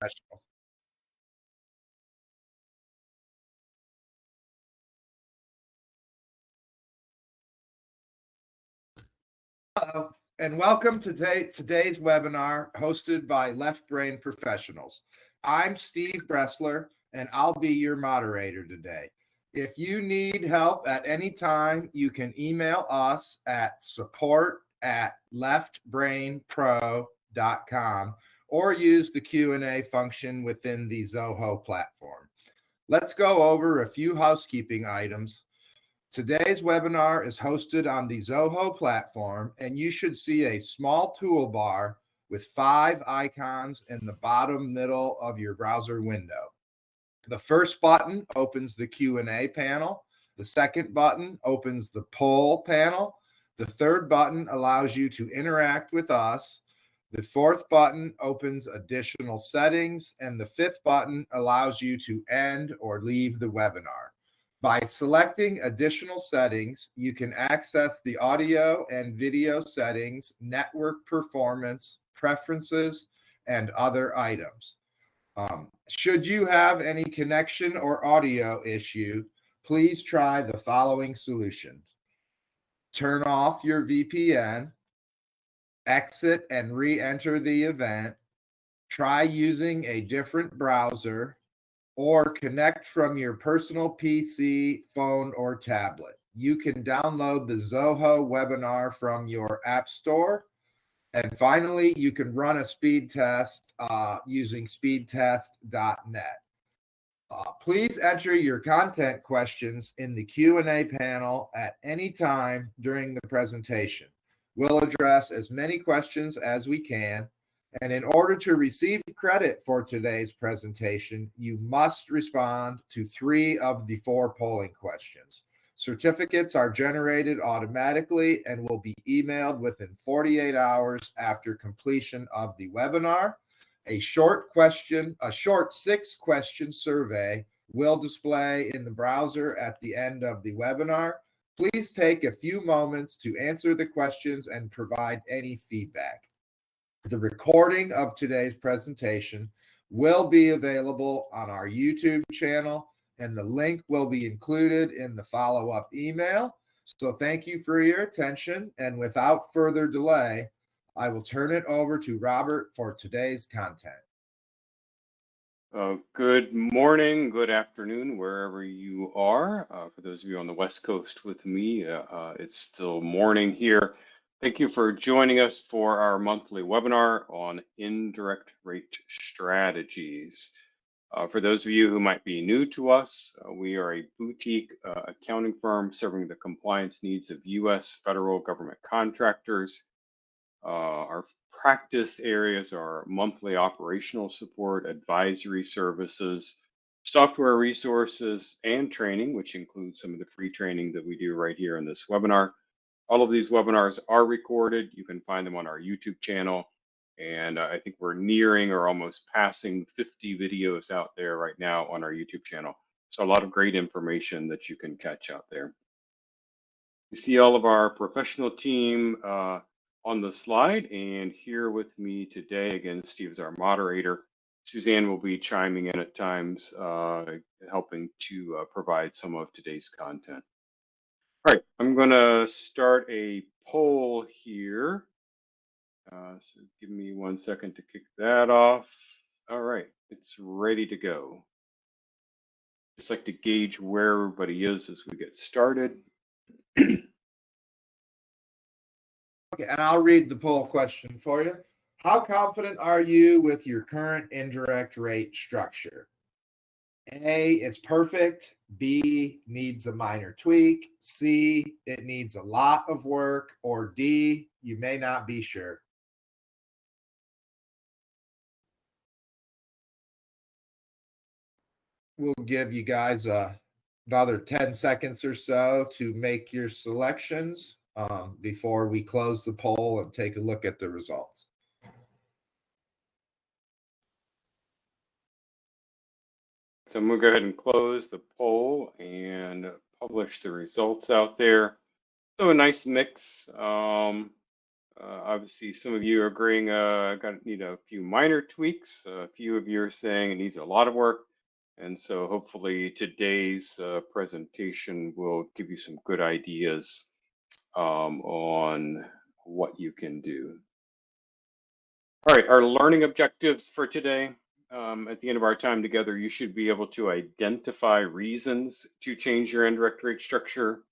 Professionals. Hello, and welcome to today's webinar hosted by Left Brain Professionals. I'm Steve Bressler, and I'll be your moderator today. If you need help at any time, you can email us at support@leftbrainpro.com or use the Q&A function within the Zoho platform. Let's go over a few housekeeping items. Today's webinar is hosted on the Zoho platform, and you should see a small toolbar with 5 icons in the bottom middle of your browser window. The first button opens the Q&A panel. The second button opens the poll panel. The third button allows you to interact with us. The fourth button opens additional settings, and the fifth button allows you to end or leave the webinar. By selecting additional settings, you can access the audio and video settings, network performance, preferences, and other items. Should you have any connection or audio issue, please try the following solutions. Turn off your VPN, exit and re-enter the event, try using a different browser, or connect from your personal PC, phone, or tablet. You can download the Zoho webinar from your app store. And finally, you can run a speed test using speedtest.net. Please enter your content questions in the Q&A panel at any time during the presentation. We'll address as many questions as we can. And in order to receive credit for today's presentation, you must respond to 3 of the 4 polling questions. Certificates are generated automatically and will be emailed within 48 hours after completion of the webinar. A short 6-question survey will display in the browser at the end of the webinar. Please take a few moments to answer the questions and provide any feedback. The recording of today's presentation will be available on our YouTube channel, and the link will be included in the follow-up email. So thank you for your attention, and without further delay, I will turn it over to Robert for today's content. Good morning, good afternoon, wherever you are. For those of you on the West Coast with me, it's still morning here. Thank you for joining us for our monthly webinar on indirect rate strategies. For those of you who might be new to us, we are a boutique accounting firm serving the compliance needs of U.S. federal government contractors. Our practice areas are monthly operational support, advisory services, software resources, and training, which includes some of the free training that we do right here in this webinar. All of these webinars are recorded. You can find them on our YouTube channel. And I think we're nearing or almost passing 50 videos out there right now on our YouTube channel. So a lot of great information that you can catch out there. You see all of our professional team on the slide, and here with me today, again, Steve is our moderator. Suzanne will be chiming in at times, helping to provide some of today's content. All right, I'm going to start a poll here. So give me 1 second to kick that off. All right, it's ready to go. Just like to gauge where everybody is as we get started. Okay, and I'll read the poll question for you. How confident are you with your current indirect rate structure? A, it's perfect. B, needs a minor tweak. C, it needs a lot of work. Or D, you may not be sure. We'll give you guys another 10 seconds or so to make your selections before we close the poll and take a look at the results. So I'm going to go ahead and close the poll and publish the results out there. So a nice mix of Obviously, some of you are agreeing need a few minor tweaks. A few of you are saying it needs a lot of work. And so hopefully today's presentation will give you some good ideas on what you can do. All right, our learning objectives for today. At the end of our time together, you should be able to identify reasons to change your indirect rate structure,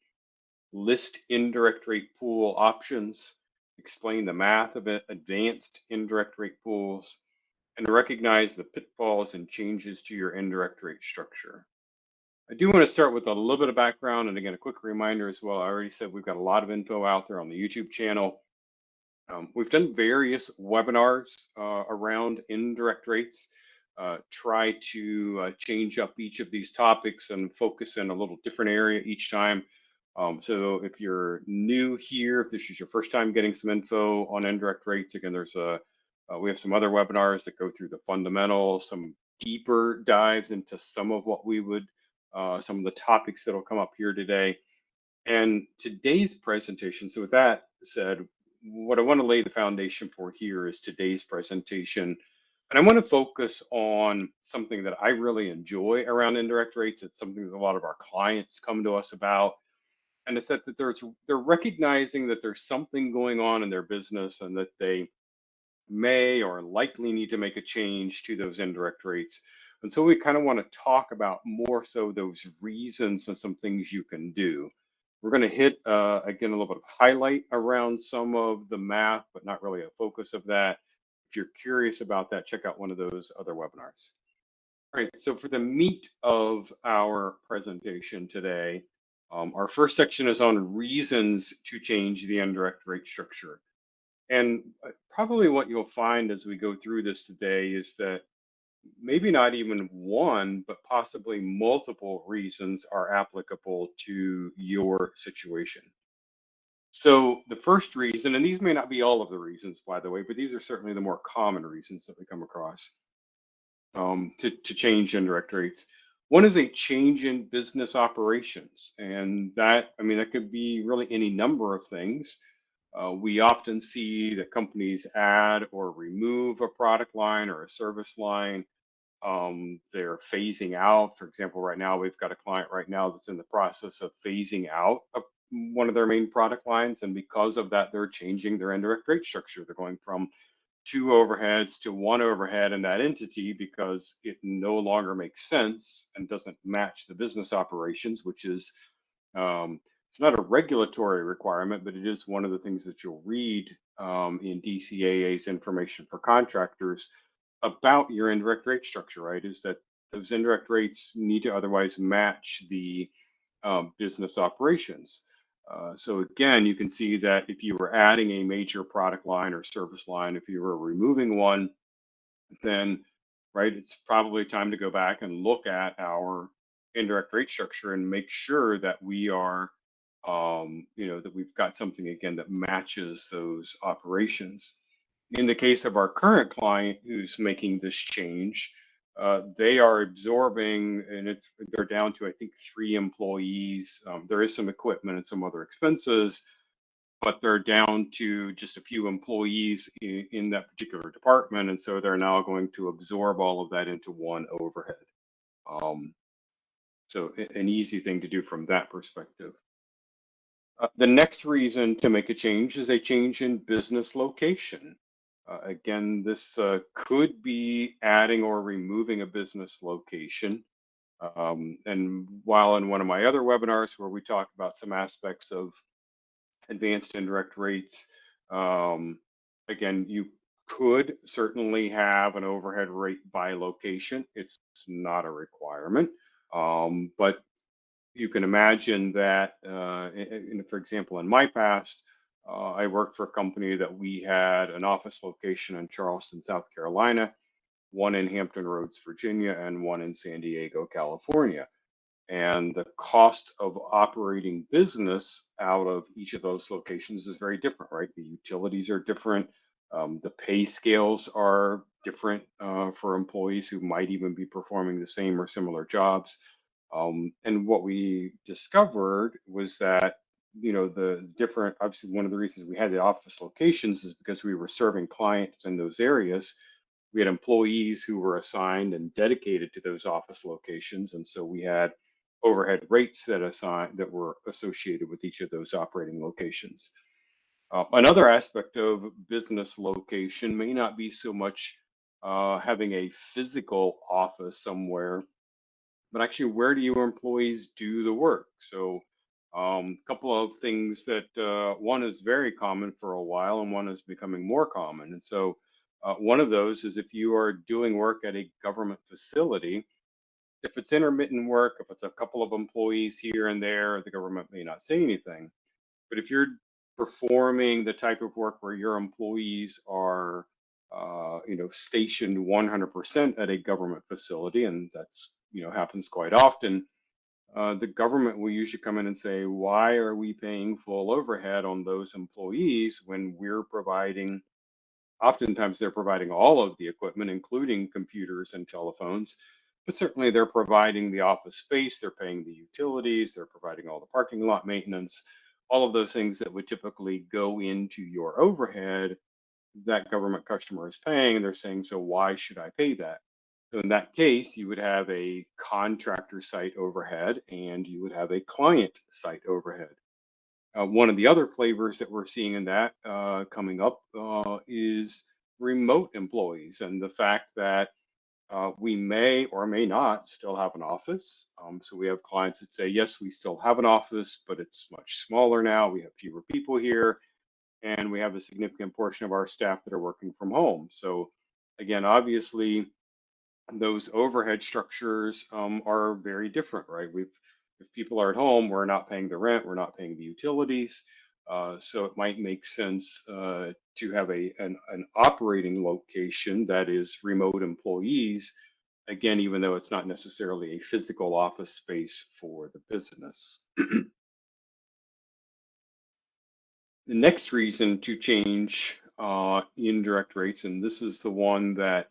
list indirect rate pool options, explain the math of advanced indirect rate pools, and recognize the pitfalls and changes to your indirect rate structure. I do want to start with a little bit of background, and again, a quick reminder as well. I already said we've got a lot of info out there on the YouTube channel. We've done various webinars around indirect rates, try to change up each of these topics and focus in a little different area each time. So if you're new here, if this is your first time getting some info on indirect rates, again, we have some other webinars that go through the fundamentals, some deeper dives into some of what some of the topics that'll come up here today. And today's presentation, so with that said, what I want to lay the foundation for here is today's presentation. And I want to focus on something that I really enjoy around indirect rates. It's something that a lot of our clients come to us about. And it's that they're recognizing that there's something going on in their business and that they may or likely need to make a change to those indirect rates. And so we kind of want to talk about more so those reasons and some things you can do. We're going to hit, again, a little bit of highlight around some of the math, but not really a focus of that. If you're curious about that, check out one of those other webinars. All right, so for the meat of our presentation today, our first section is on reasons to change the indirect rate structure. And probably what you'll find as we go through this today is that maybe not even one, but possibly multiple reasons are applicable to your situation. So the first reason, and these may not be all of the reasons, by the way, but these are certainly the more common reasons that we come across to change indirect rates. One is a change in business operations. And that could be really any number of things. We often see that companies add or remove a product line or a service line. They're phasing out. For example, right now, we've got a client right now that's in the process of phasing out one of their main product lines. And because of that, they're changing their indirect rate structure. They're going from 2 overheads to 1 overhead in that entity because it no longer makes sense and doesn't match the business operations, which is it's not a regulatory requirement, but it is one of the things that you'll read in DCAA's information for contractors about your indirect rate structure, right? Is that those indirect rates need to otherwise match the business operations. So again, you can see that if you were adding a major product line or service line, if you were removing one, then right, it's probably time to go back and look at our indirect rate structure and make sure that we are, that we've got something again that matches those operations. In the case of our current client who's making this change, they are absorbing, and they're down to I think 3 employees. There is some equipment and some other expenses, but they're down to just a few employees in that particular department, and so they're now going to absorb all of that into one overhead. So an easy thing to do from that perspective. The next reason to make a change is a change in business location. Again, this could be adding or removing a business location. And while in one of my other webinars where we talk about some aspects of advanced indirect rates, again, you could certainly have an overhead rate by location. It's not a requirement, but you can imagine that, for example, in my past, I worked for a company that we had an office location in Charleston, South Carolina, one in Hampton Roads, Virginia, and one in San Diego, California. And the cost of operating business out of each of those locations is very different, right? The utilities are different. The pay scales are different for employees who might even be performing the same or similar jobs. And what we discovered was that the different, obviously, one of the reasons we had the office locations is because we were serving clients in those areas. We had employees who were assigned and dedicated to those office locations, and so we had overhead rates that were associated with each of those operating locations. Another aspect of business location may not be so much having a physical office somewhere, but actually, where do your employees do the work? So, a couple of things that one is very common for a while, and one is becoming more common. And so, one of those is if you are doing work at a government facility, if it's intermittent work, if it's a couple of employees here and there, the government may not say anything. But if you're performing the type of work where your employees are, stationed 100% at a government facility, and that's, happens quite often, the government will usually come in and say, why are we paying full overhead on those employees when we're providing, oftentimes they're providing all of the equipment, including computers and telephones, but certainly they're providing the office space, they're paying the utilities, they're providing all the parking lot maintenance, all of those things that would typically go into your overhead that government customer is paying. They're saying, so why should I pay that? So in that case, you would have a contractor site overhead and you would have a client site overhead. One of the other flavors that we're seeing in that coming up is remote employees and the fact that we may or may not still have an office. So we have clients that say, yes, we still have an office, but it's much smaller now. We have fewer people here, and we have a significant portion of our staff that are working from home. So again, obviously, those overhead structures are very different, right? If people are at home, we're not paying the rent, we're not paying the utilities. So it might make sense to have an operating location that is remote employees, again, even though it's not necessarily a physical office space for the business. The next reason to change indirect rates, and this is the one that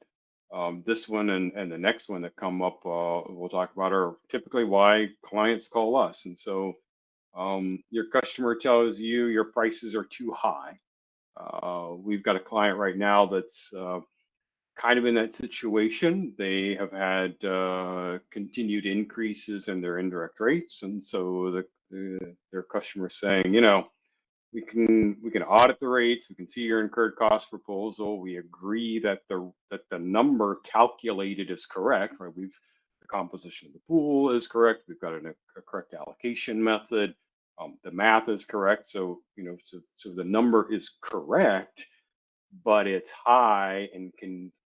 this one and the next one that come up, we'll talk about, are typically why clients call us. And so your customer tells you your prices are too high. We've got a client right now that's kind of in that situation. They have had continued increases in their indirect rates, and so their customer is saying, we can audit the rates. We can see your incurred cost proposal. We agree that the number calculated is correct, right? The composition of the pool is correct. We've got a correct allocation method. The math is correct. So so the number is correct, but it's high and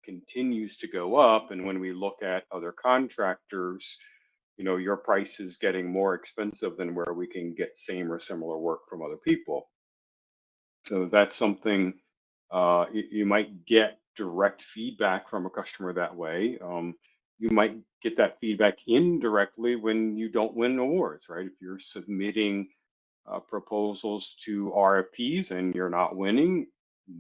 continues to go up. And when we look at other contractors, your price is getting more expensive than where we can get same or similar work from other people. So that's something you might get direct feedback from a customer that way. You might get that feedback indirectly when you don't win awards, right? If you're submitting proposals to RFPs and you're not winning,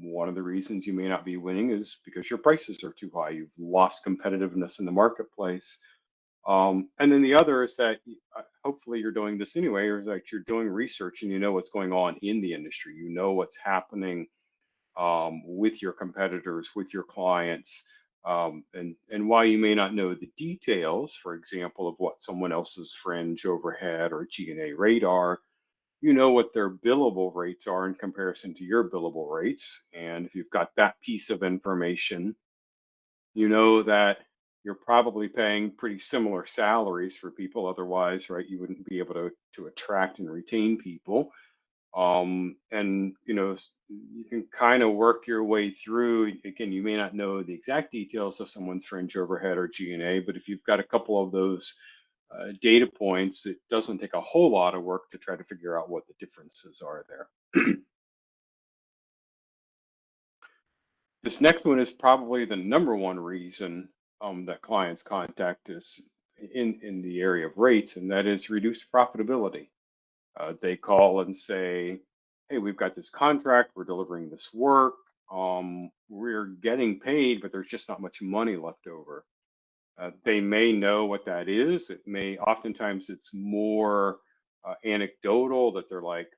one of the reasons you may not be winning is because your prices are too high. You've lost competitiveness in the marketplace. And then the other is that hopefully you're doing this anyway, or that you're doing research and you know what's going on in the industry. You know what's happening with your competitors, with your clients, and while you may not know the details, for example, of what someone else's fringe overhead or G&A rate are, you know what their billable rates are in comparison to your billable rates. And if you've got that piece of information, you know that you're probably paying pretty similar salaries for people. Otherwise, right, you wouldn't be able to attract and retain people. And you can kind of work your way through. Again, you may not know the exact details of someone's fringe overhead or G&A, but if you've got a couple of those data points, it doesn't take a whole lot of work to try to figure out what the differences are there. This next one is probably the number one reason that clients contact us in the area of rates, and that is reduced profitability. They call and say, "Hey, we've got this contract. We're delivering this work. We're getting paid, but there's just not much money left over." They may know what that is. Oftentimes it's more anecdotal that they're like,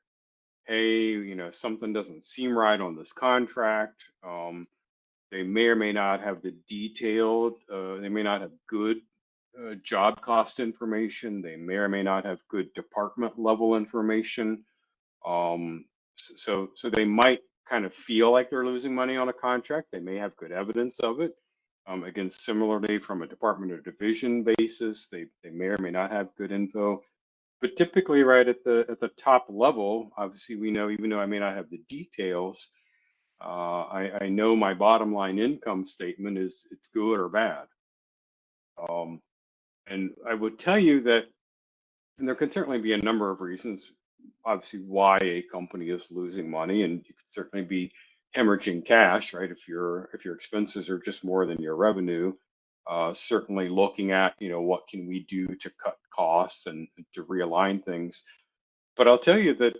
hey, something doesn't seem right on this contract. They may or may not have they may not have good job cost information. They may or may not have good department level information. So they might kind of feel like they're losing money on a contract. They may have good evidence of it. Again, similarly, from a department or division basis, they may or may not have good info. But typically, right at the top level, obviously, we know, even though I may not have the details, I know my bottom line income statement is it's good or bad. And I would tell you that, and there can certainly be a number of reasons, obviously, why a company is losing money, and you could certainly be hemorrhaging cash, right? If your expenses are just more than your revenue, certainly looking at, what can we do to cut costs and to realign things. But I'll tell you that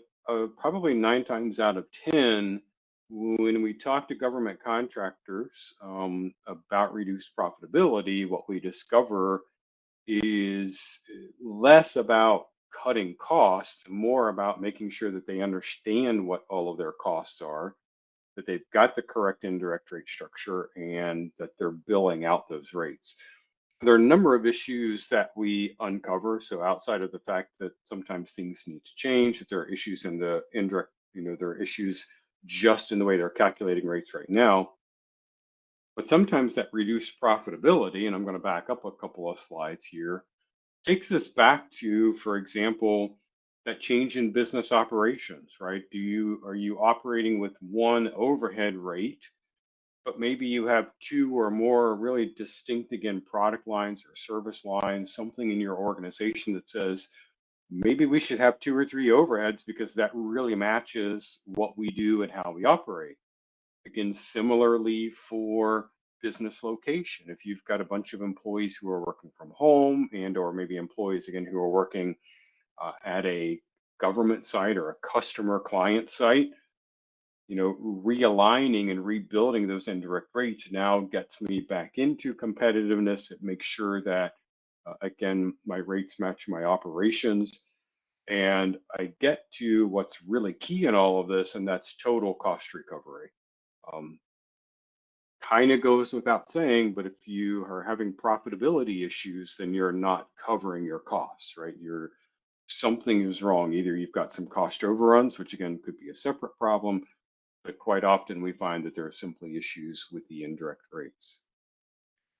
probably 9 times out of 10, when we talk to government contractors about reduced profitability, what we discover is less about cutting costs, more about making sure that they understand what all of their costs are, that they've got the correct indirect rate structure, and that they're billing out those rates. There are a number of issues that we uncover. So outside of the fact that sometimes things need to change, that there are issues in the indirect, there are issues just in the way they're calculating rates right now. But sometimes that reduced profitability, and I'm going to back up a couple of slides here, takes us back to, for example, that change in business operations, right? Are you operating with one overhead rate, but maybe you have two or more really distinct, again, product lines or service lines, something in your organization that says maybe we should have two or three overheads because that really matches what we do and how we operate. Again, similarly for business location, if you've got a bunch of employees who are working from home, and or maybe employees again who are working at a government site or a customer client site, realigning and rebuilding those indirect rates now gets me back into competitiveness. It makes sure that, again, my rates match my operations. And I get to what's really key in all of this, and that's total cost recovery. Um, kind of goes without saying, but if you are having profitability issues, then you're not covering your costs, right? Something is wrong. Either you've got some cost overruns, which again could be a separate problem, but quite often we find that there are simply issues with the indirect rates.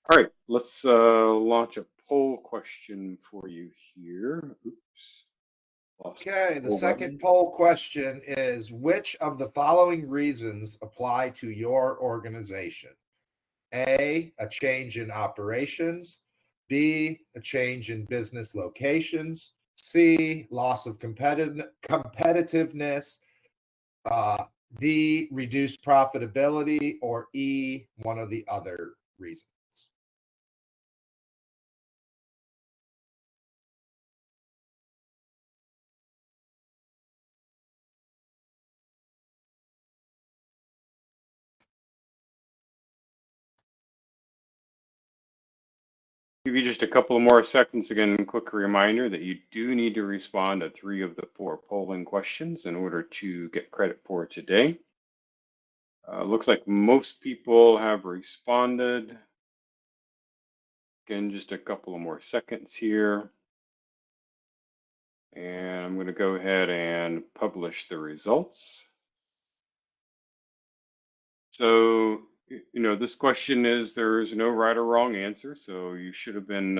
All right, let's launch a poll question for you here. Oops. Okay, the second poll question is, which of the following reasons apply to your organization? A change in operations. B, a change in business locations. C, loss of competitiveness. D, reduced profitability. Or E, one of the other reasons. Give you just a couple of more seconds. Again, quick reminder that you do need to respond to 3 of the 4 polling questions in order to get credit for today. Looks like most people have responded. Again, just a couple of more seconds here. And I'm going to go ahead and publish the results. So, this question is, there is no right or wrong answer. So you should have been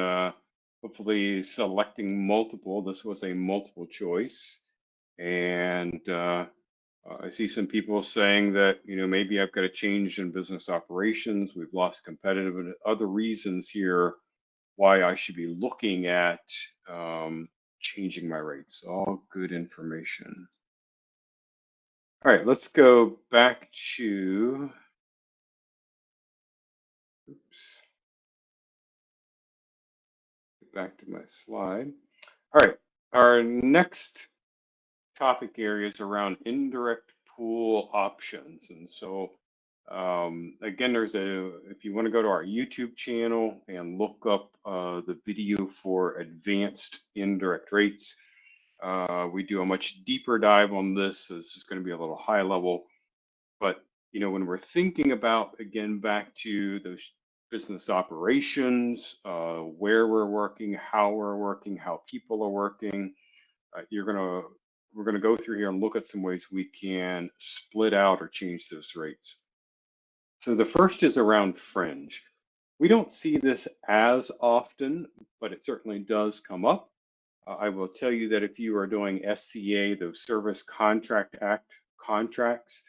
hopefully selecting multiple. This was a multiple choice. And I see some people saying that, maybe I've got a change in business operations. We've lost competitive and other reasons here why I should be looking at changing my rates. All good information. All right, let's go back to, oops, get back to my slide. All right, our next topic area is around indirect pool options. And so, again, if you want to go to our YouTube channel and look up the video for advanced indirect rates, We do a much deeper dive on this. So this is going to be a little high level, but when we're thinking about, again, back to those business operations, where we're working, how people are working, we're gonna go through here and look at some ways we can split out or change those rates. So the first is around fringe. We don't see this as often, but it certainly does come up. I will tell you that if you are doing SCA, those Service Contract Act contracts,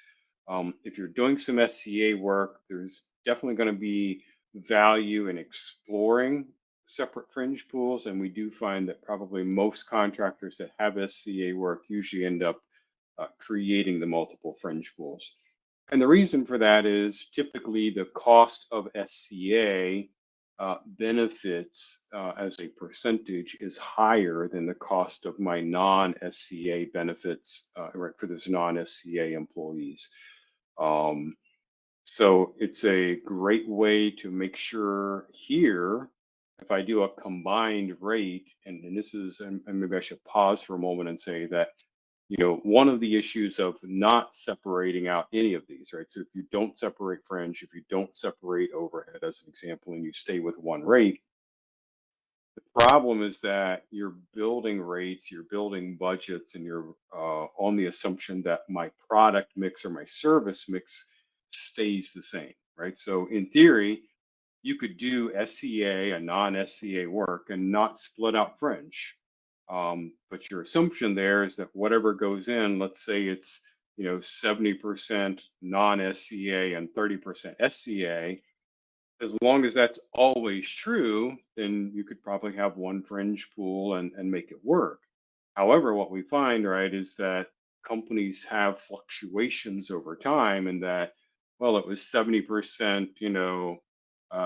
if you're doing some SCA work, there's definitely going to be value in exploring separate fringe pools. And we do find that probably most contractors that have SCA work usually end up creating the multiple fringe pools. And the reason for that is typically the cost of SCA benefits as a percentage is higher than the cost of my non-SCA benefits right, for those non-SCA employees. So it's a great way to make sure here, if I do a combined rate, and this is, and maybe I should pause for a moment and say that, one of the issues of not separating out any of these, right? So if you don't separate fringe, if you don't separate overhead as an example, and you stay with one rate, the problem is that you're building rates, you're building budgets, and you're on the assumption that my product mix or my service mix stays the same, right? So in theory, you could do SCA and non-SCA work and not split out fringe. But your assumption there is that whatever goes in, let's say it's 70% non-SCA and 30% SCA, as long as that's always true, then you could probably have one fringe pool and make it work. However, what we find, right, is that companies have fluctuations over time, and that, well, it was 70%,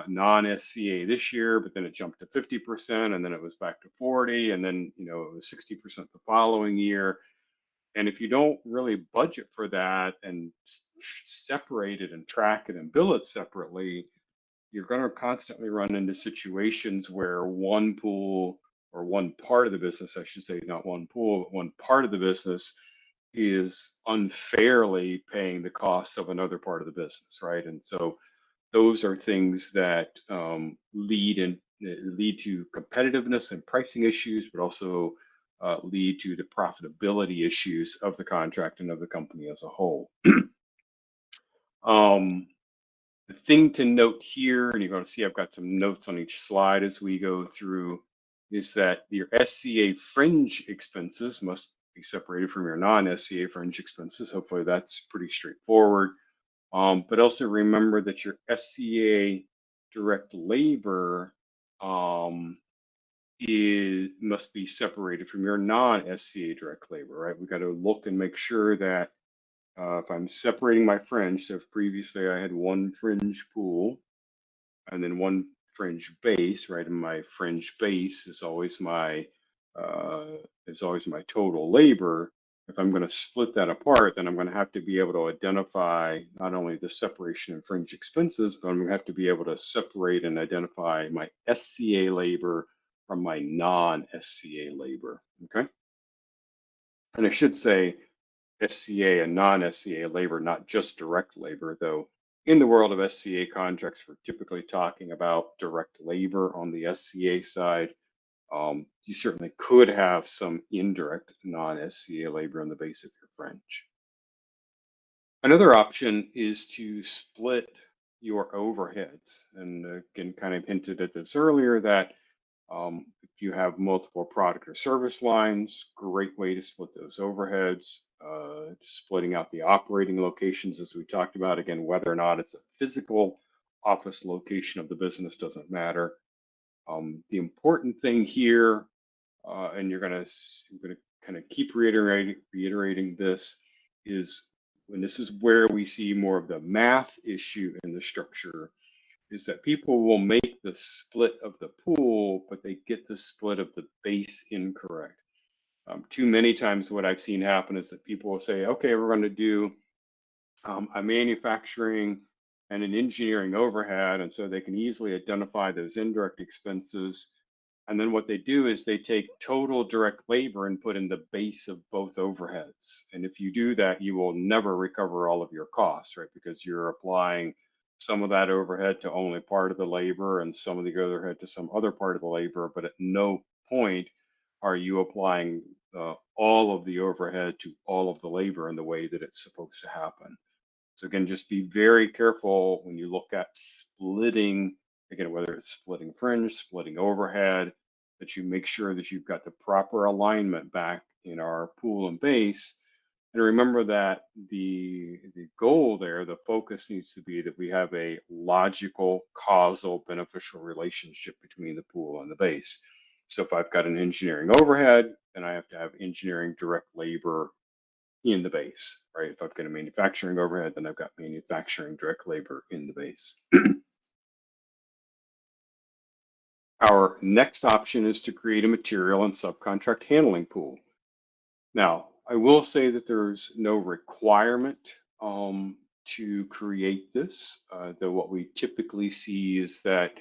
non-SCA this year, but then it jumped to 50%, and then it was back to 40, and then, it was 60% the following year. And if you don't really budget for that and separate it and track it and bill it separately, you're going to constantly run into situations where one pool or one part of the business, I should say, not one pool, but one part of the business is unfairly paying the costs of another part of the business, right? And so those are things that lead to competitiveness and pricing issues, but also lead to the profitability issues of the contract and of the company as a whole. um, the thing to note here, and you're going to see I've got some notes on each slide as we go through, is that your SCA fringe expenses must be separated from your non-SCA fringe expenses. Hopefully that's pretty straightforward. But also remember that your SCA direct labor must be separated from your non-SCA direct labor, right? We got to look and make sure that if I'm separating my fringe, so if previously I had one fringe pool and then one fringe base, right? And my fringe base is always my total labor. If I'm going to split that apart, then I'm going to have to be able to identify not only the separation and fringe expenses, but I'm going to have to be able to separate and identify my SCA labor from my non-SCA labor. Okay. And I should say SCA and non-SCA labor, not just direct labor, though in the world of SCA contracts, we're typically talking about direct labor on the SCA side. You certainly could have some indirect non-SCA labor on the base of your fringe. Another option is to split your overheads. And again, kind of hinted at this earlier that if you have multiple product or service lines, great way to split those overheads. Splitting out the operating locations, as we talked about, again, whether or not it's a physical office location of the business doesn't matter. The important thing here, and you're going to kind of keep reiterating this, is when this is where we see more of the math issue in the structure, is that people will make the split of the pool, but they get the split of the base incorrect. Too many times what I've seen happen is that people will say, okay, we're going to do a manufacturing and an engineering overhead. And so they can easily identify those indirect expenses. And then what they do is they take total direct labor and put in the base of both overheads. And if you do that, you will never recover all of your costs, right? Because you're applying some of that overhead to only part of the labor and some of the overhead to some other part of the labor. But at no point are you applying all of the overhead to all of the labor in the way that it's supposed to happen. So again, just be very careful when you look at splitting, again, whether it's splitting fringe, splitting overhead, that you make sure that you've got the proper alignment back in our pool and base. And remember that the goal there, the focus needs to be that we have a logical, causal, beneficial relationship between the pool and the base. So if I've got an engineering overhead, then I have to have engineering direct labor in the base, right? If I've got a manufacturing overhead, then I've got manufacturing direct labor in the base. Our next option is to create a material and subcontract handling pool. Now, I will say that there's no requirement to create this, though what we typically see is that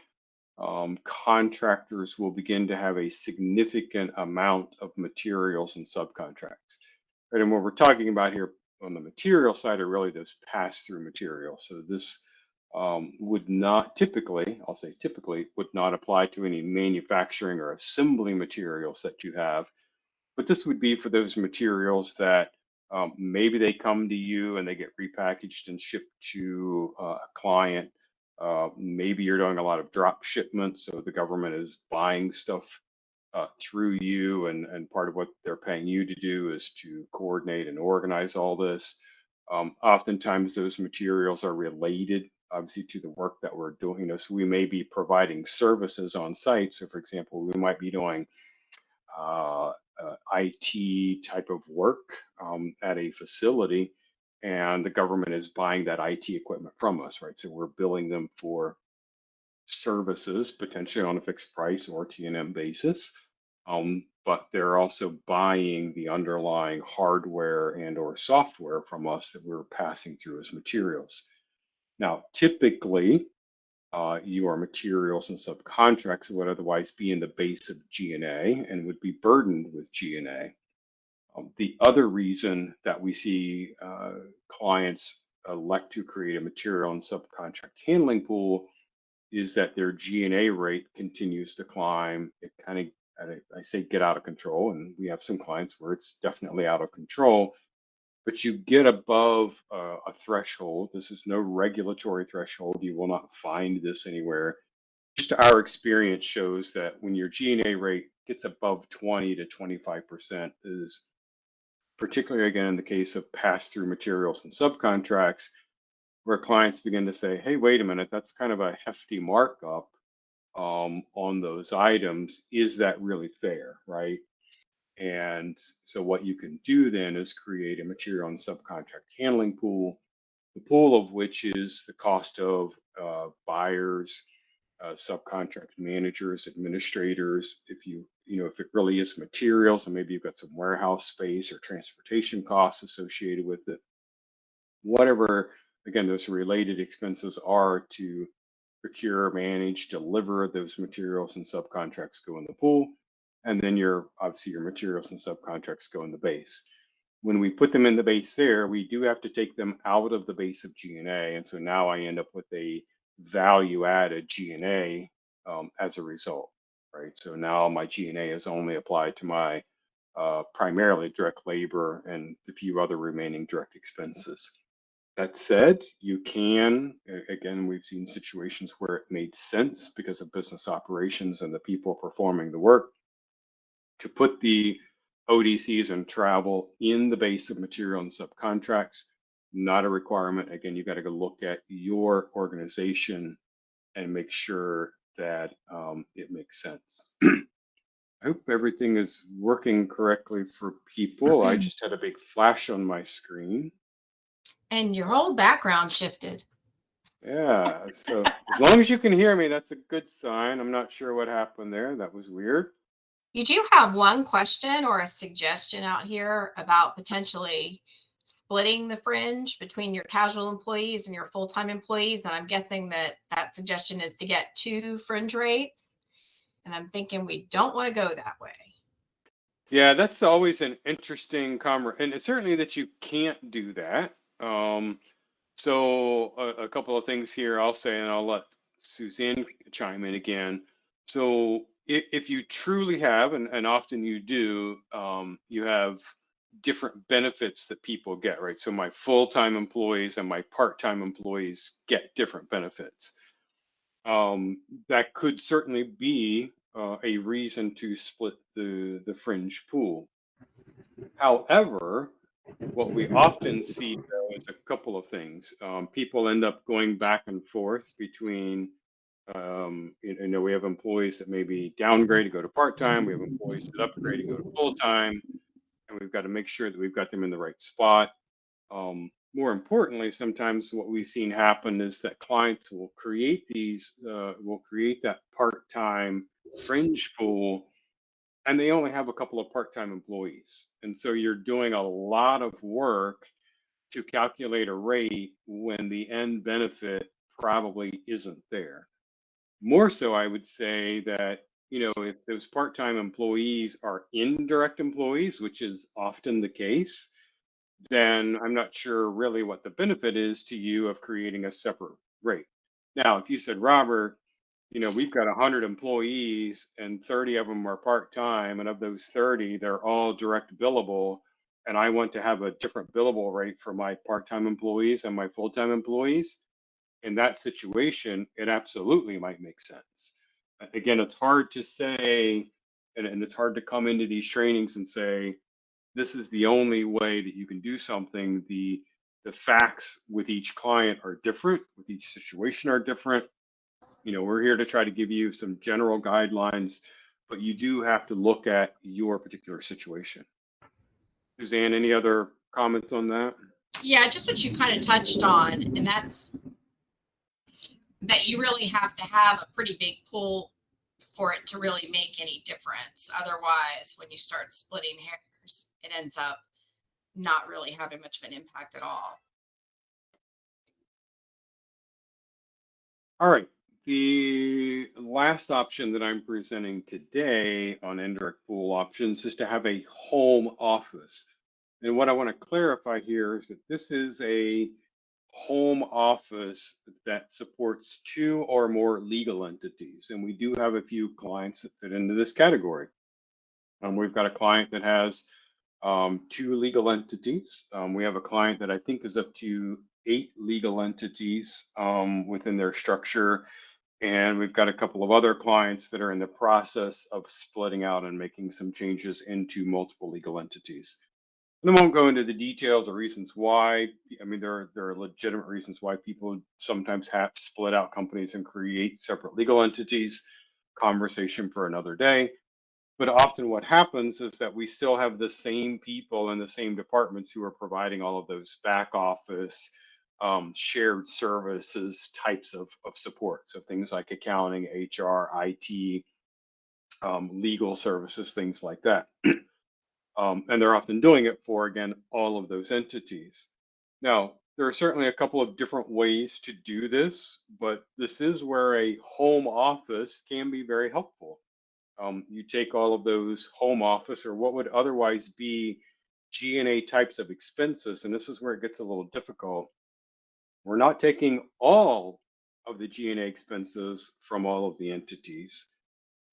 contractors will begin to have a significant amount of materials and subcontracts. Right, and what we're talking about here on the material side are really those pass-through materials. So this would not typically, I'll say typically, would not apply to any manufacturing or assembly materials that you have. But this would be for those materials that maybe they come to you and they get repackaged and shipped to a client. Maybe you're doing a lot of drop shipments, so the government is buying stuff through you, and part of what they're paying you to do is to coordinate and organize all this. Oftentimes, those materials are related, obviously, to the work that we're doing. So we may be providing services on site. So, for example, we might be doing IT type of work at a facility, and the government is buying that IT equipment from us, right? So we're billing them for services, potentially on a fixed price or T&M basis, but they're also buying the underlying hardware and or software from us that we're passing through as materials. Now, typically, your materials and subcontracts would otherwise be in the base of G&A and would be burdened with G&A. The other reason that we see clients elect to create a material and subcontract handling pool is that their G&A rate continues to climb. It kind of, I say, get out of control, and we have some clients where it's definitely out of control. But you get above a threshold. This is no regulatory threshold. You will not find this anywhere. Just our experience shows that when your G&A rate gets above 20 to 25% is, particularly again in the case of pass-through materials and subcontracts, where clients begin to say, hey, wait a minute, that's kind of a hefty markup on those items. Is that really fair, right? And so what you can do then is create a material and subcontract handling pool, the pool of which is the cost of buyers, subcontract managers, administrators. If it really is materials and maybe you've got some warehouse space or transportation costs associated with it, whatever, again, those related expenses are to procure, manage, deliver those materials and subcontracts go in the pool. And then obviously your materials and subcontracts go in the base. When we put them in the base there, we do have to take them out of the base of G&A. And so now I end up with a value added G&A as a result, right? So now my G&A is only applied to my primarily direct labor and the few other remaining direct expenses. That said, you can, again, we've seen situations where it made sense because of business operations and the people performing the work to put the ODCs and travel in the base of material and subcontracts. Not a requirement. Again, you got to go look at your organization and make sure that it makes sense. I hope everything is working correctly for people. I just had a big flash on my screen. And your whole background shifted. Yeah, so as long as you can hear me, that's a good sign. I'm not sure what happened there. That was weird. You do have one question or a suggestion out here about potentially splitting the fringe between your casual employees and your full-time employees. And I'm guessing that suggestion is to get 2 fringe rates. And I'm thinking we don't want to go that way. Yeah, that's always an interesting and it's certainly that you can't do that. So a couple of things here I'll say, and I'll let Suzanne chime in again. So if you truly have, and often you do, you have different benefits that people get, right? So my full-time employees and my part-time employees get different benefits. That could certainly be a reason to split the fringe pool. However, what we often see though is a couple of things. People end up going back and forth between, we have employees that maybe downgrade to go to part-time. We have employees that upgrade to go to full-time, and we've got to make sure that we've got them in the right spot. More importantly, sometimes what we've seen happen is that clients will create that part-time fringe pool, and they only have a couple of part-time employees. And so you're doing a lot of work to calculate a rate when the end benefit probably isn't there. More so, I would say that, if those part-time employees are indirect employees, which is often the case, then I'm not sure really what the benefit is to you of creating a separate rate. Now, if you said, Robert, we've got 100 employees and 30 of them are part-time, and of those 30, they're all direct billable, and I want to have a different billable rate for my part-time employees and my full-time employees, in that situation, it absolutely might make sense. Again, it's hard to say, and it's hard to come into these trainings and say, this is the only way that you can do something. The facts with each client are different, with each situation are different. We're here to try to give you some general guidelines, but you do have to look at your particular situation. Suzanne, any other comments on that? Yeah, just what you kind of touched on, and that's that you really have to have a pretty big pool for it to really make any difference. Otherwise, when you start splitting hairs, it ends up not really having much of an impact at all. All right. The last option that I'm presenting today on indirect pool options is to have a home office. And what I want to clarify here is that this is a home office that supports 2 or more legal entities. And we do have a few clients that fit into this category. We've got a client that has 2 legal entities. We have a client that I think is up to 8 legal entities within their structure. And we've got a couple of other clients that are in the process of splitting out and making some changes into multiple legal entities. And I won't go into the details or reasons why. I mean, there are legitimate reasons why people sometimes have split out companies and create separate legal entities. Conversation for another day. But often what happens is that we still have the same people in the same departments who are providing all of those back office shared services types of support. So things like accounting, HR, IT, legal services, things like that. And they're often doing it for, again, all of those entities. Now, there are certainly a couple of different ways to do this, but this is where a home office can be very helpful. You take all of those home office or what would otherwise be G&A types of expenses, and this is where it gets a little difficult. We're not taking all of the G&A expenses from all of the entities.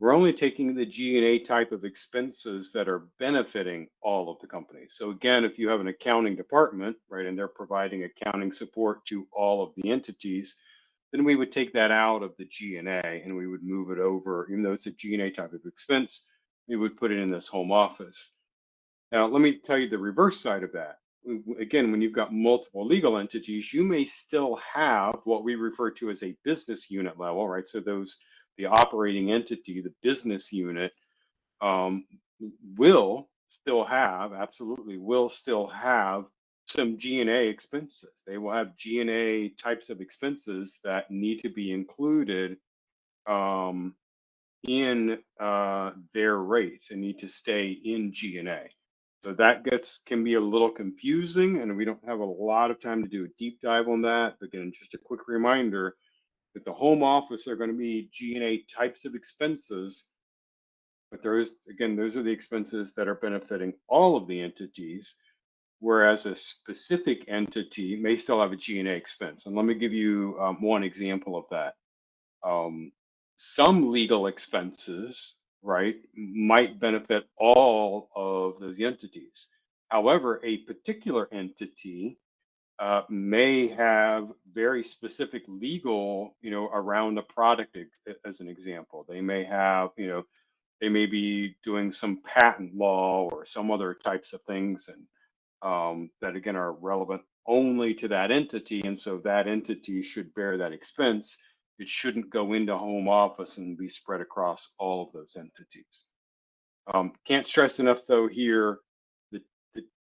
We're only taking the G&A type of expenses that are benefiting all of the companies. So again, if you have an accounting department, right, and they're providing accounting support to all of the entities, then we would take that out of the G&A and we would move it over, even though it's a G&A type of expense, we would put it in this home office. Now, let me tell you the reverse side of that. Again, when you've got multiple legal entities, you may still have what we refer to as a business unit level, right? So the operating entity, the business unit, absolutely will still have some G&A expenses. They will have G&A types of expenses that need to be included in their rates and need to stay in G&A. So that can be a little confusing, and we don't have a lot of time to do a deep dive on that. Again, just a quick reminder that the home office are going to be G&A types of expenses But those are the expenses that are benefiting all of the entities, whereas a specific entity may still have a G&A expense. And let me give you one example of that. Some legal expenses, right, might benefit all of those entities. However, a particular entity may have very specific legal, around the product, as an example. They may have, they may be doing some patent law or some other types of things, and that again are relevant only to that entity, and so that entity should bear that expense. It shouldn't go into home office and be spread across all of those entities. Can't stress enough, though, here the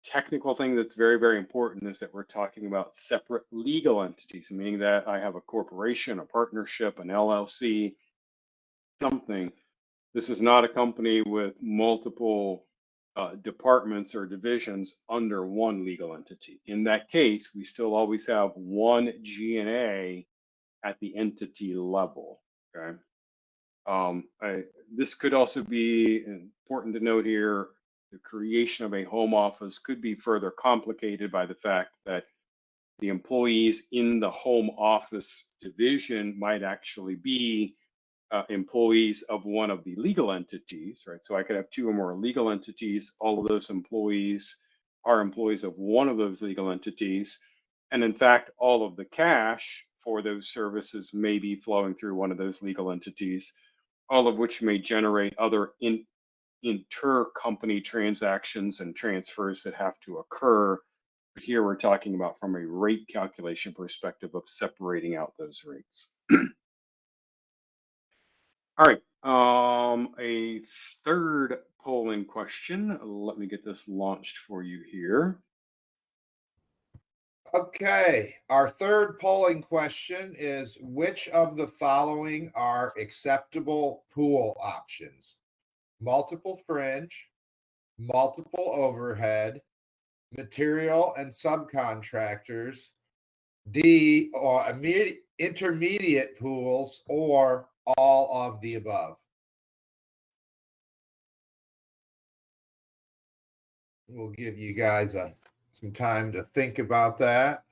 technical thing that's very, very important is that we're talking about separate legal entities, meaning that I have a corporation, a partnership, an LLC, something. This is not a company with multiple departments or divisions under one legal entity. In that case, we still always have one G&A at the entity level. Okay. This could also be important to note here. The creation of a home office could be further complicated by the fact that the employees in the home office division might actually be employees of one of the legal entities, right? So I could have two or more legal entities. All of those employees are employees of one of those legal entities. And in fact, all of the cash for those services may be flowing through one of those legal entities, all of which may generate other inter-company transactions and transfers that have to occur. But here we're talking about from a rate calculation perspective of separating out those rates. All right, a third polling question. Let me get this launched for you here. Okay, our third polling question is, which of the following are acceptable pool options? Multiple fringe, multiple overhead, material and subcontractors, D, or intermediate pools, or all of the above. We'll give you guys some time to think about that.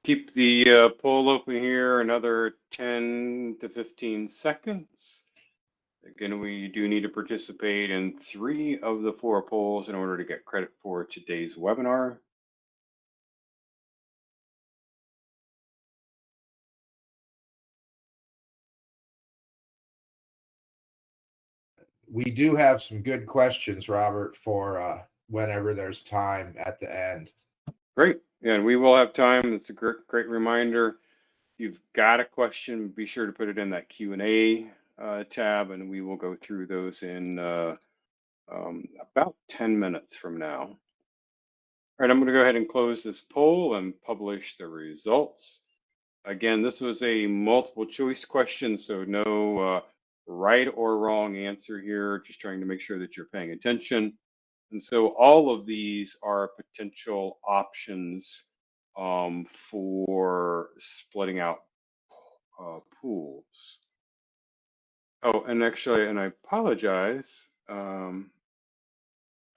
Keep the poll open here another 10 to 15 seconds. Again, we do need to participate in 3 of the 4 polls in order to get credit for today's webinar. We do have some good questions, Robert, for whenever there's time at the end. Great. Yeah, and we will have time. It's a great reminder. If you've got a question, be sure to put it in that Q&A tab, and we will go through those in about 10 minutes from now. All right, I'm going to go ahead and close this poll and publish the results. Again, this was a multiple choice question, so no right or wrong answer here, just trying to make sure that you're paying attention. And so all of these are potential options for splitting out pools. Oh, and actually, and I apologize. I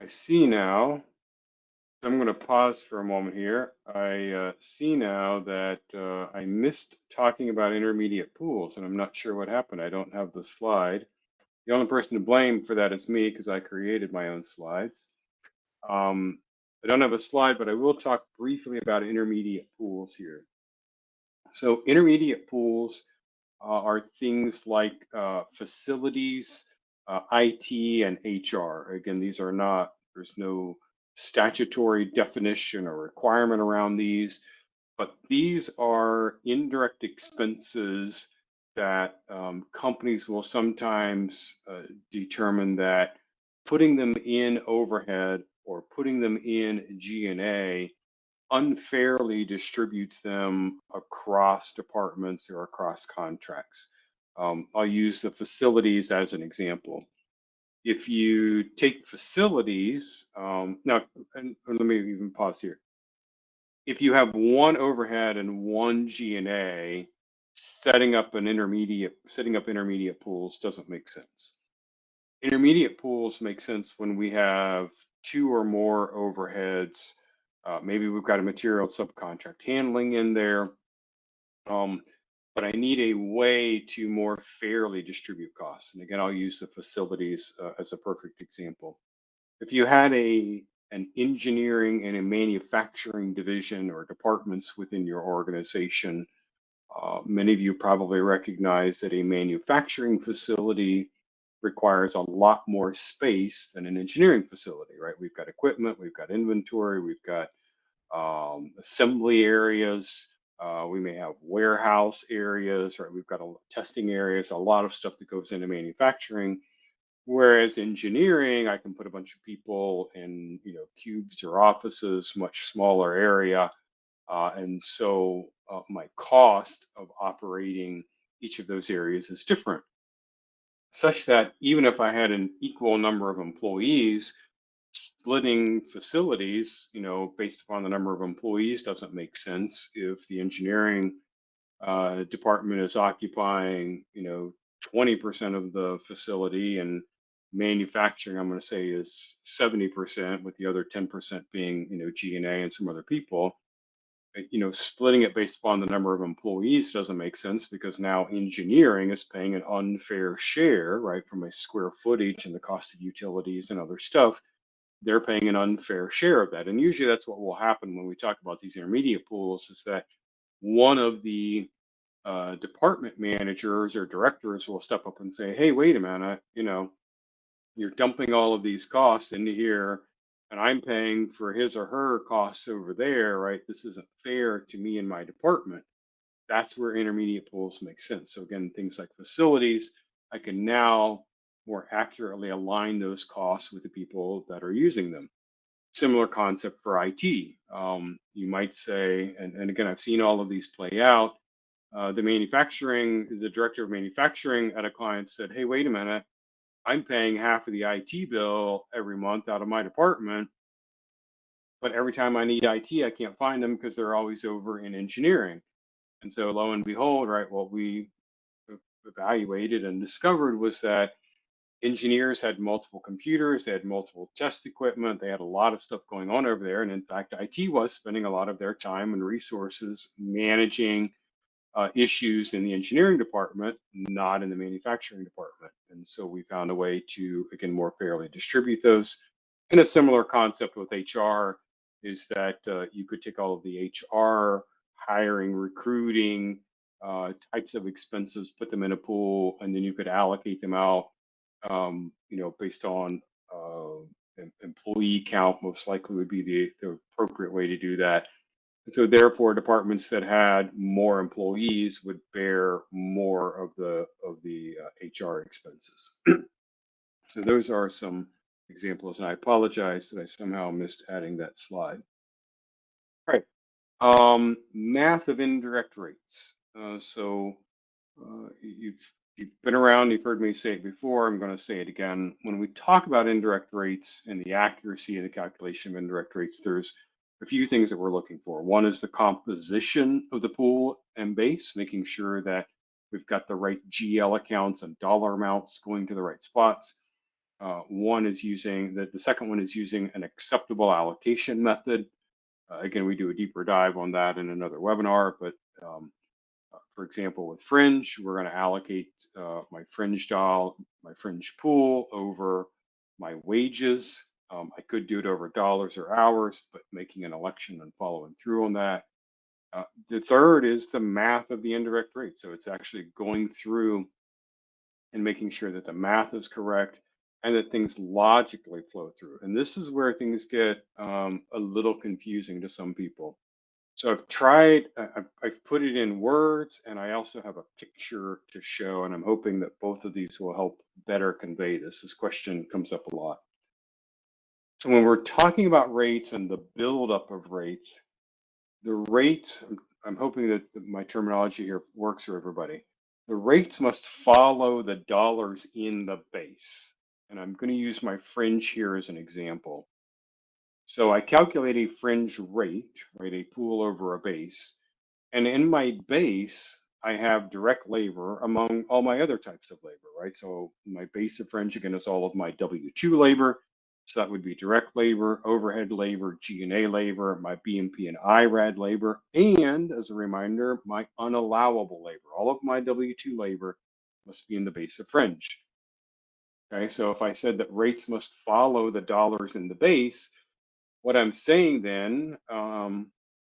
see now. I'm going to pause for a moment here. I see now that I missed talking about intermediate pools, and I'm not sure what happened. I don't have the slide. The only person to blame for that is me because I created my own slides. I don't have a slide, but I will talk briefly about intermediate pools here. So intermediate pools are things like facilities, IT, and HR. Again, these are not, there's no statutory definition or requirement around these, but these are indirect expenses that companies will sometimes determine that putting them in overhead or putting them in G&A unfairly distributes them across departments or across contracts. I'll use the facilities as an example. If you take facilities, now, and let me even pause here. If you have one overhead and one G&A, setting up intermediate pools doesn't make sense. Intermediate pools make sense when we have two or more overheads. Maybe we've got a material subcontract handling in there. But I need a way to more fairly distribute costs. And again, I'll use the facilities as a perfect example. If you had an engineering and a manufacturing division or departments within your organization, many of you probably recognize that a manufacturing facility requires a lot more space than an engineering facility, right? We've got equipment, we've got inventory, we've got assembly areas. We may have warehouse areas, right? We've got testing areas, a lot of stuff that goes into manufacturing. Whereas engineering, I can put a bunch of people in, cubes or offices, much smaller area. And so my cost of operating each of those areas is different, such that even if I had an equal number of employees, splitting facilities, based upon the number of employees doesn't make sense if the engineering department is occupying, 20% of the facility, and manufacturing, I'm going to say, is 70%, with the other 10% being, G&A and some other people. Splitting it based upon the number of employees doesn't make sense, because now engineering is paying an unfair share, right, from a square footage and the cost of utilities and other stuff. They're paying an unfair share of that. And usually that's what will happen when we talk about these intermediate pools, is that one of the department managers or directors will step up and say, hey, wait a minute, you're dumping all of these costs into here, and I'm paying for his or her costs over there, right? This isn't fair to me and my department. That's where intermediate pools make sense. So again, things like facilities, I can now more accurately align those costs with the people that are using them. Similar concept for IT. You might say, and again, I've seen all of these play out. The director of manufacturing at a client said, hey, wait a minute, I'm paying half of the IT bill every month out of my department, but every time I need IT, I can't find them because they're always over in engineering. And so lo and behold, right, what we evaluated and discovered was that engineers had multiple computers, they had multiple test equipment, they had a lot of stuff going on over there. And in fact, IT was spending a lot of their time and resources managing issues in the engineering department, not in the manufacturing department. And so we found a way to, again, more fairly distribute those. And a similar concept with HR is that you could take all of the HR, hiring, recruiting types of expenses, put them in a pool, and then you could allocate them out, based on employee count. Most likely would be the appropriate way to do that. And so therefore, departments that had more employees would bear more of the HR expenses. So those are some examples, and I apologize that I somehow missed adding that slide. All right, math of indirect rates. You've been around, you've heard me say it before, I'm going to say it again. When we talk about indirect rates and the accuracy of the calculation of indirect rates, there's a few things that we're looking for. One is the composition of the pool and base, making sure that we've got the right GL accounts and dollar amounts going to the right spots. The second one is using an acceptable allocation method. Again, we do a deeper dive on that in another webinar, but for example, with fringe, we're going to allocate my fringe pool over my wages. I could do it over dollars or hours, but making an election and following through on that. The third is the math of the indirect rate. So it's actually going through and making sure that the math is correct and that things logically flow through. And this is where things get a little confusing to some people. So I've put it in words, and I also have a picture to show, and I'm hoping that both of these will help better convey this. This question comes up a lot. So when we're talking about rates and the buildup of rates, the rates, I'm hoping that my terminology here works for everybody. The rates must follow the dollars in the base. And I'm going to use my fringe here as an example. So I calculate a fringe rate, right, a pool over a base. And in my base, I have direct labor among all my other types of labor, right? So my base of fringe, again, is all of my W-2 labor. So that would be direct labor, overhead labor, G&A labor, my BMP and IRAD labor, and as a reminder, my unallowable labor. All of my W-2 labor must be in the base of fringe. Okay, so if I said that rates must follow the dollars in the base, what I'm saying then,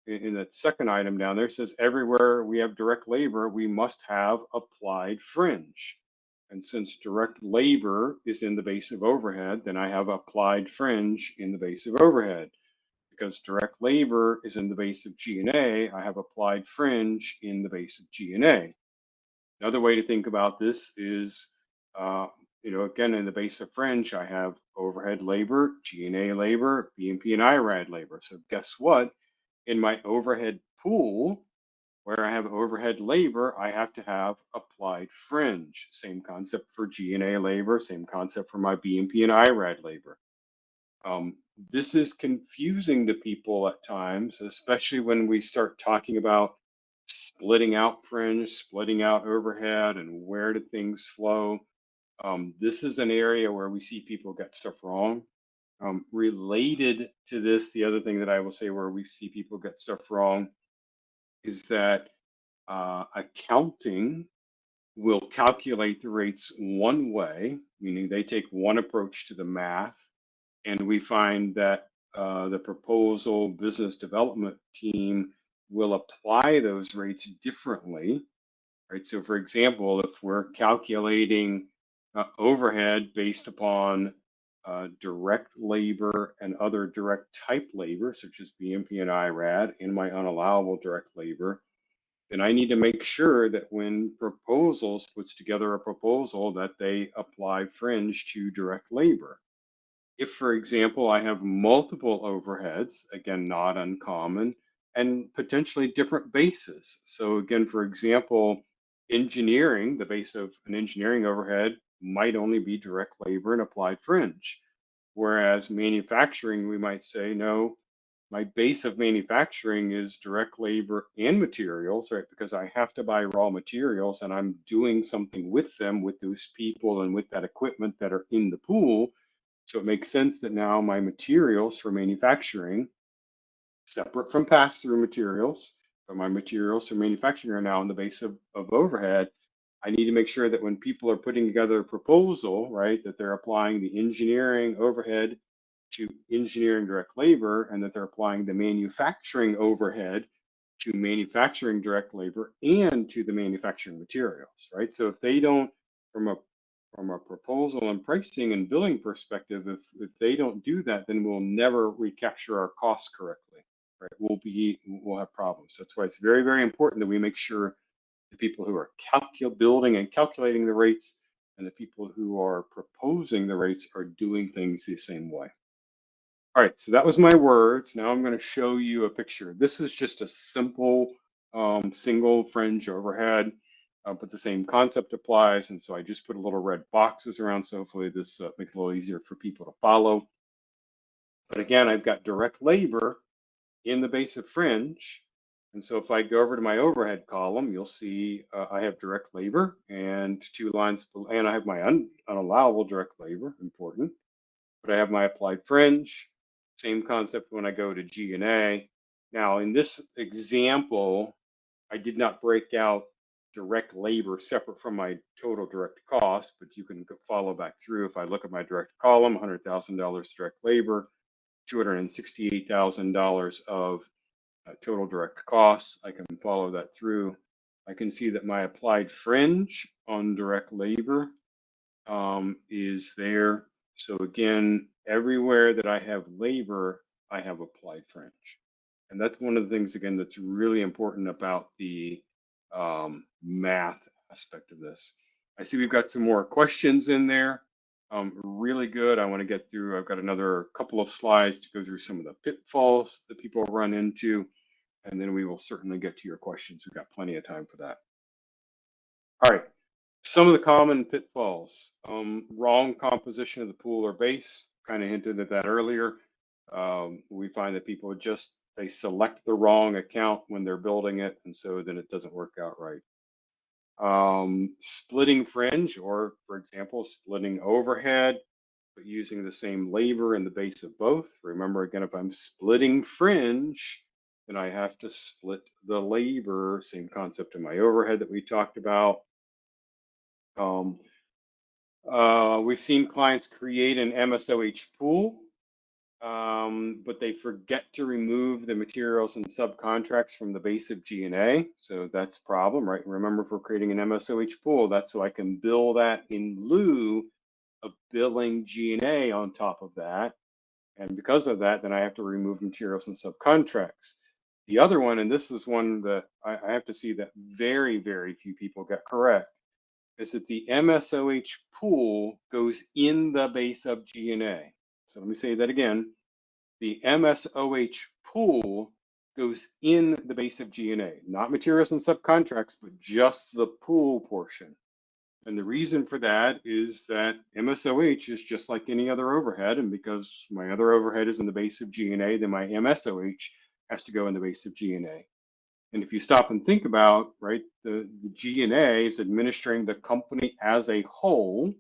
in that second item down there says everywhere we have direct labor, we must have applied fringe. And since direct labor is in the base of overhead, then I have applied fringe in the base of overhead. Because direct labor is in the base of G&A, I have applied fringe in the base of G&A. Another way to think about this is, again, in the base of fringe, I have overhead labor, G&A labor, BMP and IRAD labor. So guess what? In my overhead pool, where I have overhead labor, I have to have applied fringe. Same concept for G&A labor, same concept for my BMP and IRAD labor. This is confusing to people at times, especially when we start talking about splitting out fringe, splitting out overhead, and where do things flow. This is an area where we see people get stuff wrong. Related to this, the other thing that I will say where we see people get stuff wrong is that accounting will calculate the rates one way, meaning they take one approach to the math, and we find that the proposal business development team will apply those rates differently, right? So for example, if we're calculating overhead based upon direct labor and other direct type labor, such as BMP and IRAD, and my unallowable direct labor, then I need to make sure that when proposals puts together a proposal that they apply fringe to direct labor. If, for example, I have multiple overheads, again, not uncommon, and potentially different bases. So again, for example, engineering, the base of an engineering overhead might only be direct labor and applied fringe. Whereas manufacturing, we might say, no, my base of manufacturing is direct labor and materials, right? Because I have to buy raw materials and I'm doing something with them, with those people and with that equipment that are in the pool. So it makes sense that now my materials for manufacturing, separate from pass-through materials, but my materials for manufacturing are now in the base of overhead. I need to make sure that when people are putting together a proposal, right, that they're applying the engineering overhead to engineering direct labor, and that they're applying the manufacturing overhead to manufacturing direct labor and to the manufacturing materials, right? So if they don't, from a proposal and pricing and billing perspective, if they don't do that, then we'll never recapture our costs correctly, right? We'll have problems. That's why it's very, very important that we make sure the people who are building and calculating the rates and the people who are proposing the rates are doing things the same way. All right, so that was my words. Now I'm going to show you a picture. This is just a simple single fringe overhead, but the same concept applies. And so I just put a little red boxes around, so hopefully this makes it a little easier for people to follow. But again, I've got direct labor in the base of fringe. And so if I go over to my overhead column, you'll see I have direct labor and 2 lines, and I have my unallowable direct labor, important. But I have my applied fringe. Same concept when I go to G&A. Now, in this example, I did not break out direct labor separate from my total direct cost, but you can follow back through. If I look at my direct column, $100,000 direct labor, $268,000 of total direct costs, I can follow that through. I can see that my applied fringe on direct labor is there. So again, everywhere that I have labor, I have applied fringe. And that's one of the things, again, that's really important about the math aspect of this. I see we've got some more questions in there. Really good. I want to get through. I've got another couple of slides to go through some of the pitfalls that people run into, and then we will certainly get to your questions. We've got plenty of time for that. All right. Some of the common pitfalls, wrong composition of the pool or base, kind of hinted at that earlier. We find that people they select the wrong account when they're building it, and so then it doesn't work out right. Splitting fringe, or for example, splitting overhead, but using the same labor in the base of both. Remember, again, if I'm splitting fringe, then I have to split the labor, same concept in my overhead that we talked about. We've seen clients create an MSOH pool, but they forget to remove the materials and subcontracts from the base of G&A. So that's a problem, right? Remember, if we're creating an MSOH pool, that's so I can bill that in lieu of billing G&A on top of that. And because of that, then I have to remove materials and subcontracts. The other one, and this is one that I have to see that very, very few people get correct, is that the MSOH pool goes in the base of G&A. So let me say that again. The MSOH pool goes in the base of G&A, not materials and subcontracts, but just the pool portion. And the reason for that is that MSOH is just like any other overhead. And because my other overhead is in the base of G&A, then my MSOH has to go in the base of G&A. And if you stop and think about, right, the G&A is administering the company as a whole,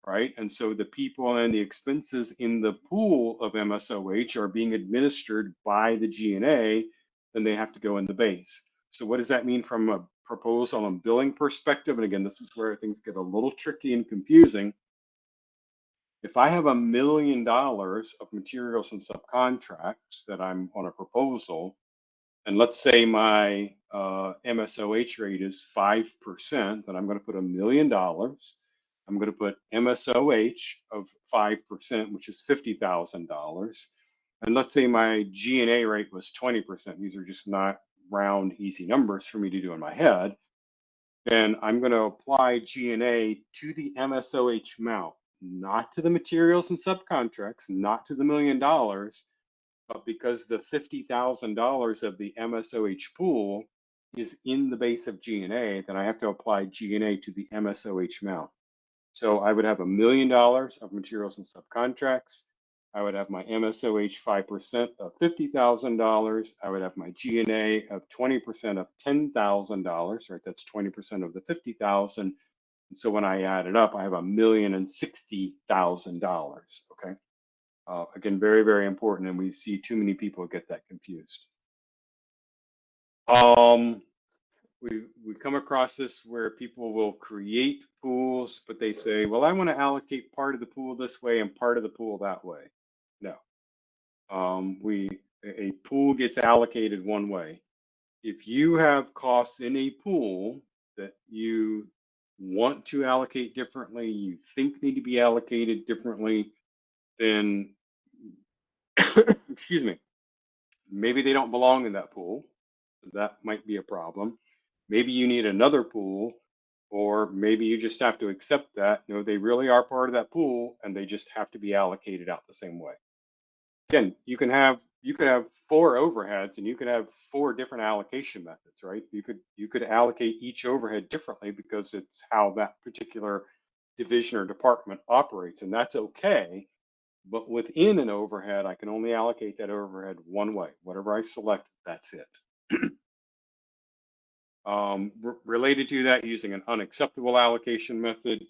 right? And so the people and the expenses in the pool of MSOH are being administered by the G&A, then they have to go in the base. So what does that mean from a proposal and billing perspective? And again, this is where things get a little tricky and confusing. If I have $1 million of materials and subcontracts that I'm on a proposal, and let's say my MSOH rate is 5%, then I'm going to put $1 million. I'm going to put MSOH of 5%, which is $50,000. And let's say my G&A rate was 20%. These are just not round, easy numbers for me to do in my head. Then I'm going to apply G&A to the MSOH amount, not to the materials and subcontracts, not to the $1 million, but because the $50,000 of the MSOH pool is in the base of G&A, then I have to apply G&A to the MSOH amount. So I would have $1 million of materials and subcontracts. I would have my MSOH 5% of $50,000. I would have my G&A of 20% of $10,000, right? That's 20% of the $50,000. And so when I add it up, I have $1,060,000, okay? Again, very, very important, and we see too many people get that confused. We come across this where people will create pools, but they say, well, I want to allocate part of the pool this way and part of the pool that way. No. A pool gets allocated one way. If you have costs in a pool that you want to allocate differently, you think need to be allocated differently, then excuse me, maybe they don't belong in that pool. That might be a problem. Maybe you need another pool, or maybe you just have to accept that, you know, they really are part of that pool and they just have to be allocated out the same way. Again, you could have 4 overheads and you could have 4 different allocation methods, right? You could allocate each overhead differently because it's how that particular division or department operates, and that's okay. But within an overhead, I can only allocate that overhead one way. Whatever I select, that's it. Related to that, using an unacceptable allocation method.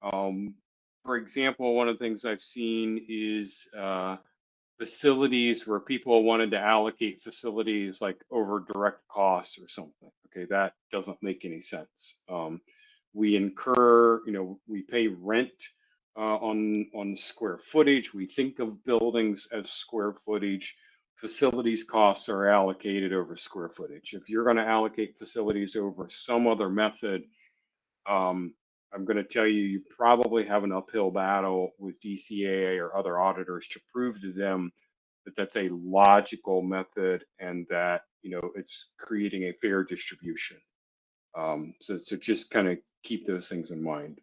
For example, one of the things I've seen is facilities where people wanted to allocate facilities like over direct costs or something. Okay, that doesn't make any sense. We incur, we pay rent on square footage. We think of buildings as square footage. Facilities costs are allocated over square footage. If you're going to allocate facilities over some other method, I'm going to tell you, you probably have an uphill battle with DCAA or other auditors to prove to them that that's a logical method and that, it's creating a fair distribution. So just kind of keep those things in mind.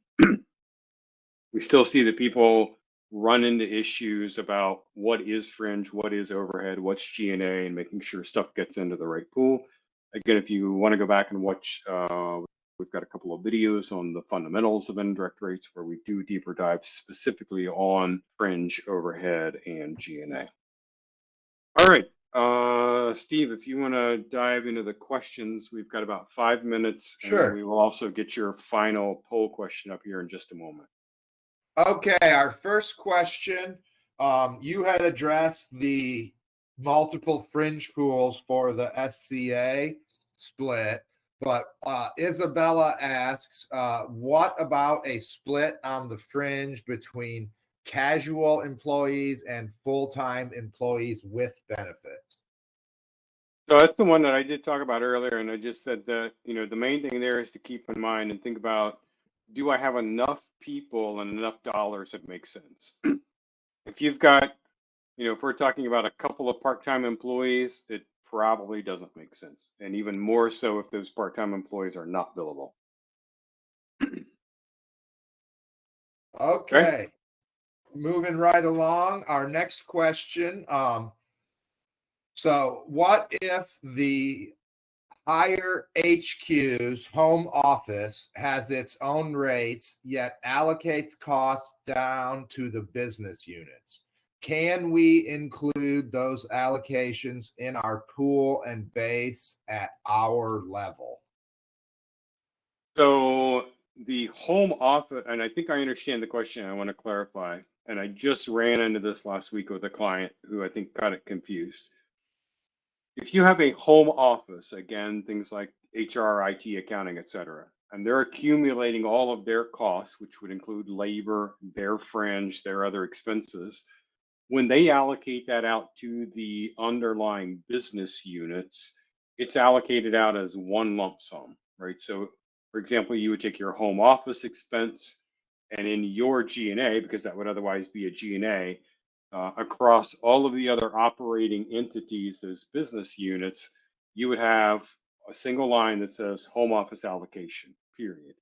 We still see that people run into issues about what is fringe, what is overhead, what's G&A, and making sure stuff gets into the right pool. Again, if you want to go back and watch We've got a couple of videos on the fundamentals of indirect rates where we do deeper dives specifically on fringe, overhead, and G&A. All right, Steve, if you want to dive into the questions, we've got about 5 minutes, and then we Sure. will also get your final poll question up here in just a moment. Okay, our first question, you had addressed the multiple fringe pools for the SCA split, but Isabella asks, what about a split on the fringe between casual employees and full-time employees with benefits? So that's the one that I did talk about earlier, and I just said that, the main thing there is to keep in mind and think about, do I have enough people and enough dollars that make sense? If you've got, if we're talking about a couple of part-time employees, it probably doesn't make sense. And even more so if those part-time employees are not billable. Okay. Moving right along, our next question. So what if the higher HQ's home office has its own rates, yet allocates costs down to the business units? Can we include those allocations in our pool and base at our level? So the home office, and I think I understand the question. I want to clarify. And I just ran into this last week with a client who I think got it confused. If you have a home office, again, things like HR, IT, accounting, et cetera, and they're accumulating all of their costs, which would include labor, their fringe, their other expenses, when they allocate that out to the underlying business units, it's allocated out as one lump sum, right? So, for example, you would take your home office expense and in your G&A, because that would otherwise be a G&A, across all of the other operating entities, those business units, you would have a single line that says home office allocation, period.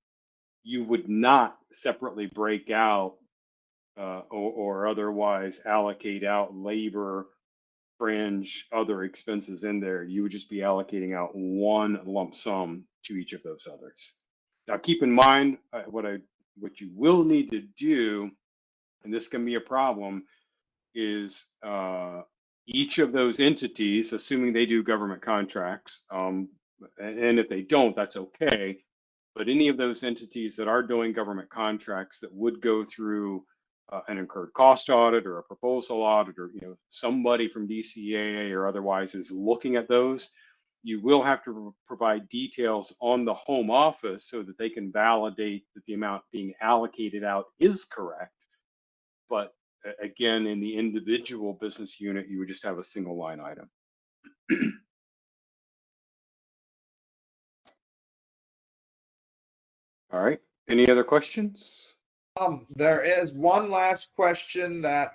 You would not separately break out or otherwise allocate out labor, fringe, other expenses in there. You would just be allocating out one lump sum to each of those others. Now, keep in mind what you will need to do, and this can be a problem, is each of those entities, assuming they do government contracts, and if they don't, that's okay. But any of those entities that are doing government contracts that would go through an incurred cost audit or a proposal audit, or somebody from DCAA or otherwise is looking at those, you will have to provide details on the home office so that they can validate that the amount being allocated out is correct. But again, in the individual business unit, you would just have a single line item. All right. Any other questions? There is one last question that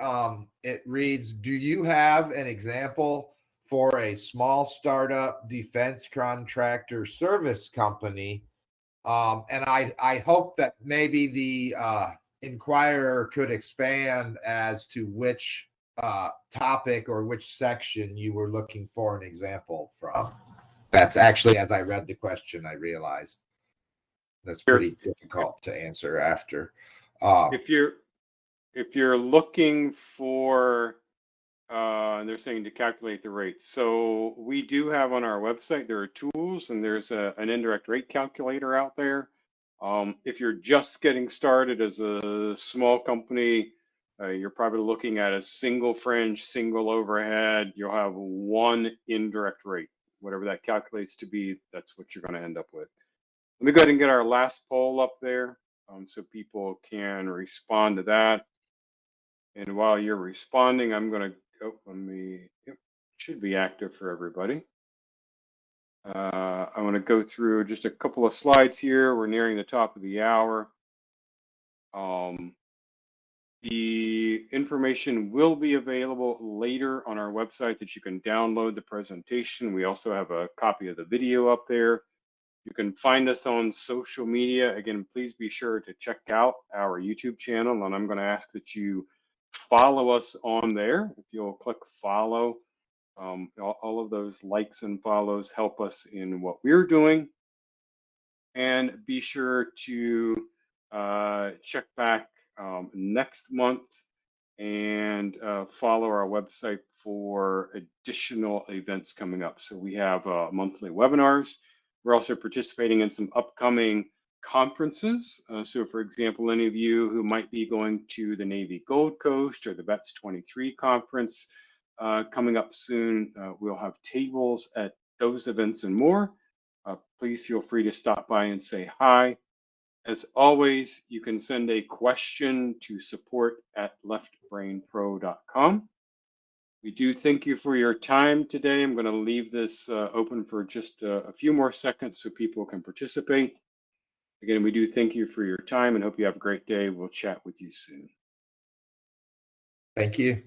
it reads, do you have an example for a small startup defense contractor service company? And I hope that maybe the inquirer could expand as to which topic or which section you were looking for an example from. That's actually, as I read the question, I realized that's pretty difficult to answer after. If you're looking for, they're saying to calculate the rate. So we do have on our website, there are tools, and there's an indirect rate calculator out there. If you're just getting started as a small company, you're probably looking at a single fringe, single overhead. You'll have one indirect rate. Whatever that calculates to be, that's what you're going to end up with. Let me go ahead and get our last poll up there so people can respond to that. And while you're responding, I'm going to yep, should be active for everybody. I want to go through just a couple of slides here. We're nearing the top of the hour. The information will be available later on our website that you can download the presentation. We also have a copy of the video up there. You can find us on social media. Again, please be sure to check out our YouTube channel, and I'm going to ask that you follow us on there. If you'll click follow, all of those likes and follows help us in what we're doing. And be sure to check back next month and follow our website for additional events coming up. So we have monthly webinars. We're also participating in some upcoming conferences. So for example, any of you who might be going to the Navy Gold Coast or the VETS 23 conference coming up soon, we'll have tables at those events and more. Please feel free to stop by and say hi. As always, you can send a question to support@leftbrainpro.com. We do thank you for your time today. I'm going to leave this open for just a few more seconds so people can participate. Again, we do thank you for your time and hope you have a great day. We'll chat with you soon. Thank you.